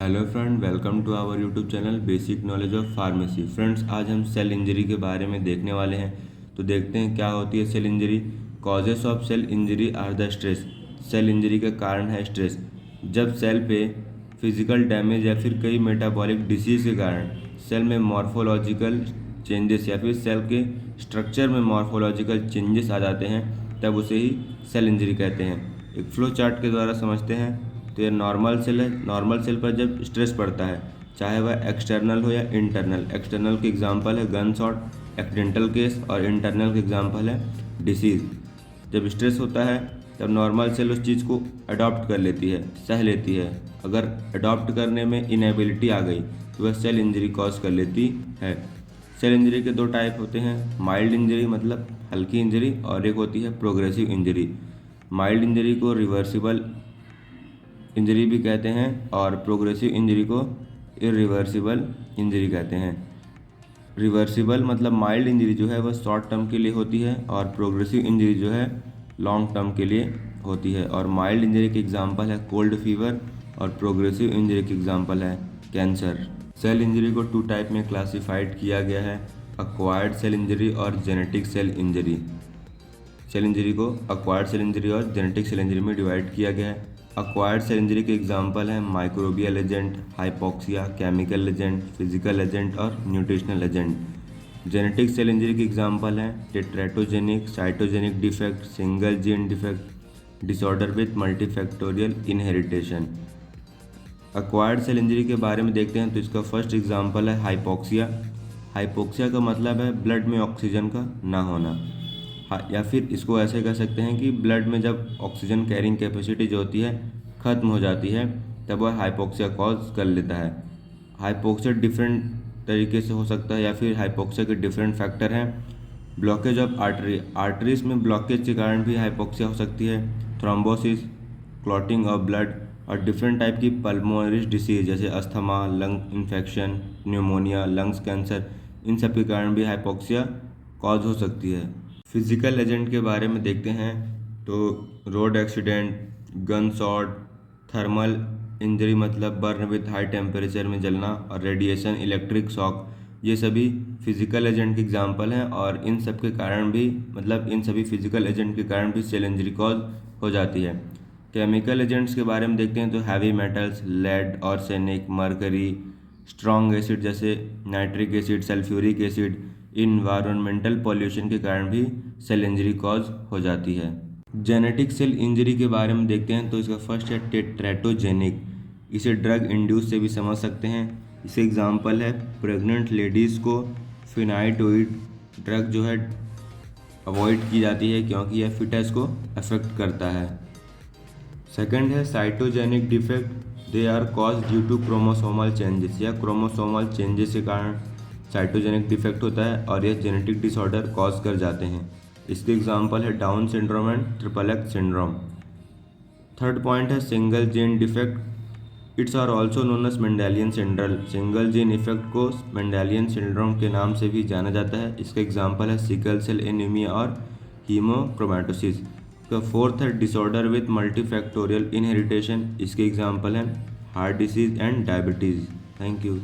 Hello friend, welcome to our YouTube channel basic knowledge of pharmacy. Friends, आज हम cell injury के बारे में देखने वाले हैं। तो देखते हैं क्या होती है cell injury. Causes of cell injury are the stress. Cell injury का कारण है स्ट्रेस। जब सेल पे फिजिकल डैमेज या फिर कई मेटाबॉलिक डिसीज के कारण सेल में मॉर्फोलॉजिकल चेंजेस या फिर सेल के स्ट्रक्चर में मॉर्फोलॉजिकल चेंजेस आ जाते हैं, तब उसे ही सेल इंजरी कहते हैं। एक फ्लो चार्ट के द्वारा समझते हैं। तो ये नॉर्मल सेल है। नॉर्मल सेल पर जब स्ट्रेस पड़ता है, चाहे वह एक्सटर्नल हो या इंटरनल, एक्सटर्नल के एग्जांपल है गन शॉट, एक्सीडेंटल केस, और इंटरनल के एग्जांपल है डिसीज। जब स्ट्रेस होता है तब नॉर्मल सेल उस चीज़ को अडॉप्ट कर लेती है, सह लेती है। अगर अडॉप्ट करने में इनएबिलिटी आ गई तो वह सेल इंजरी कॉज कर लेती है। सेल इंजरी के दो टाइप होते हैं, माइल्ड इंजरी मतलब हल्की इंजरी, और एक होती है प्रोग्रेसिव इंजरी। माइल्ड इंजरी को रिवर्सिबल इंजरी भी कहते हैं और प्रोग्रेसिव इंजरी को इरिवर्सिबल इंजरी कहते हैं। रिवर्सिबल मतलब माइल्ड इंजरी जो है वह शॉर्ट टर्म के लिए होती है, और प्रोग्रेसिव इंजरी जो है लॉन्ग टर्म के लिए होती है। और माइल्ड इंजरी के एग्जांपल है कोल्ड फीवर, और प्रोग्रेसिव इंजरी के एग्जांपल है कैंसर। सेल इंजरी को टू टाइप में क्लासिफाइड किया गया है, अक्वायर्ड सेल इंजरी और genetic cell injury. Cell injury को अक्वायर्ड सेल इंजरी और जेनेटिक सेल इंजरी में डिवाइड किया गया है। अक्वायर्ड सेल इंजरी के एग्जांपल हैं microbial agent, hypoxia, chemical agent, physical agent और nutritional agent. Genetic cell injury के एग्जांपल हैं teratogenic, cytogenic defect, single gene defect, disorder with multifactorial inheritance. Acquired cell injury के बारे में देखते हैं तो इसका फर्स्ट एग्जांपल है हाइपोक्सिया। हाइपोक्सिया का मतलब है ब्लड में ऑक्सीजन का ना होना। या फिर इसको ऐसे कह सकते हैं कि ब्लड में जब ऑक्सीजन कैरिंग कैपेसिटी जो होती है ख़त्म हो जाती है, तब वह हाइपोक्सिया कॉज कर लेता है। हाइपोक्सिया डिफरेंट तरीके से हो सकता है, या फिर हाइपोक्सिया के डिफरेंट फैक्टर हैं। ब्लॉकेज ऑफ आर्टरी, आर्टरीज में ब्लॉकेज के कारण भी हाइपोक्सिया हो सकती है। थ्रोम्बोसिस, क्लॉटिंग ऑफ ब्लड, और डिफरेंट टाइप की पल्मोनरी डिसीज जैसे asthma, lung infection, pneumonia, lungs cancer, इन सब के कारण भी हाइपोक्सिया कॉज हो सकती है। फिजिकल एजेंट के बारे में देखते हैं तो road accident, gun shot, thermal injury मतलब बर्न विथ हाई टेम्परेचर में जलना, और रेडिएशन, इलेक्ट्रिक शॉक, ये सभी फिजिकल एजेंट के एग्जांपल हैं। और इन सब के कारण भी मतलब इन सभी फिजिकल एजेंट के कारण भी सेल इंजरी कॉज हो जाती है। केमिकल एजेंट्स के बारे में देखते हैं तो heavy metals, lead, arsenic, mercury, strong acid जैसे nitric acid, sulphuric acid, environmental pollution के कारण भी सेल इंजरी कॉज हो जाती है। जेनेटिक सेल इंजरी के बारे में देखते हैं तो इसका फर्स्ट है टेट्रेटोजेनिक। इसे ड्रग इंड्यूस से भी समझ सकते हैं। इसे एग्जांपल है प्रेग्नेंट लेडीज़ को फिनाइटोइड ड्रग जो है अवॉइड की जाती है, क्योंकि यह फिटस को अफेक्ट करता है। सेकंड है cytogenic defect. They are cause due to chromosomal changes, या क्रोमोसोमल चेंजेस के कारण साइटोजेनिक डिफेक्ट होता है, और यह जेनेटिक डिसऑर्डर कॉज कर जाते हैं। इसके एग्जांपल है Down syndrome and triple X syndrome. Third point है single gene defect. It's are also known as Mendelian syndrome. Single gene effect को मेंडेलियन सिंड्रोम के नाम से भी जाना जाता है। इसका एग्जांपल है सिकल सेल एनीमिया और हीमोक्रोमेटोसिस। इसका फोर्थ है डिसऑर्डर विथ मल्टीफैक्टोरियल इनहेरिटेशन। इसके एग्जांपल हैं heart disease and diabetes. Thank you.